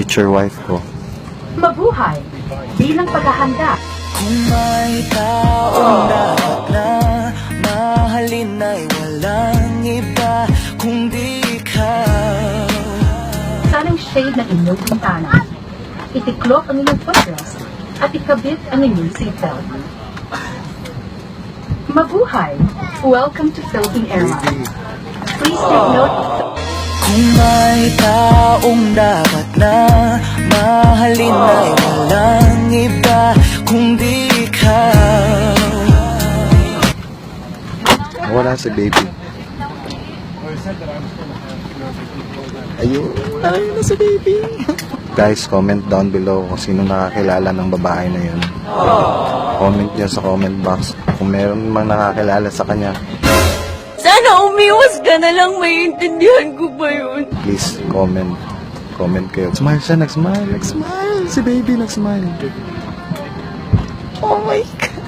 future wife ko. Mabuhay bilang paghahanda. Kung may taong dapat na mahalin ay walang iba kundi ikaw. Sanang shade ng inyong bintana. Itiklop ang inyong footrest at ikabit ang inyong seatbelt. Mabuhay! Welcome to Philippine Airlines. Please take note. Kung may taong dapat na mahalin ay walang iba kundi ikaw. Wala si baby. Ayun na si baby. Guys, comment down below kung sino nakakilala ng babae na yun. Comment nyo sa comment box kung meron mang nakakilala sa kanya. Sana umiwas ka na lang, maiintindihan ko ba yun? Please, comment. Comment kayo. Smile siya, nag-smile. Nag-smile. Si baby nag-smile. Oh my God.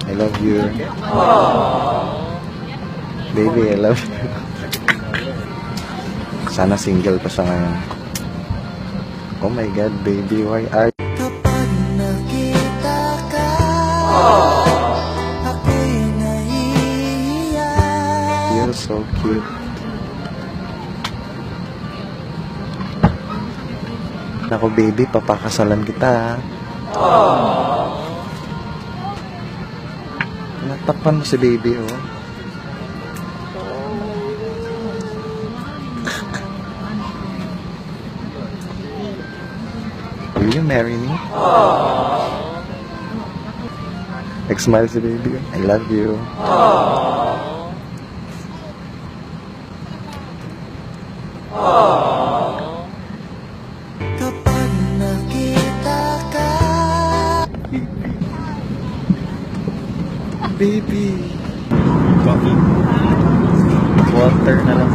I love you. Baby, I love you. Sana single pa siya ngayon. Oh my God, baby, why are you? Kapag nakita ka, ako'y nahihiya. You're so cute. Naku, baby, papakasalan kita. Natakpan mo si baby, oh. Will you marry me? Nag-smile si baby. I love you. Kapag nakita ka, Baby. Coffee. Water na lang.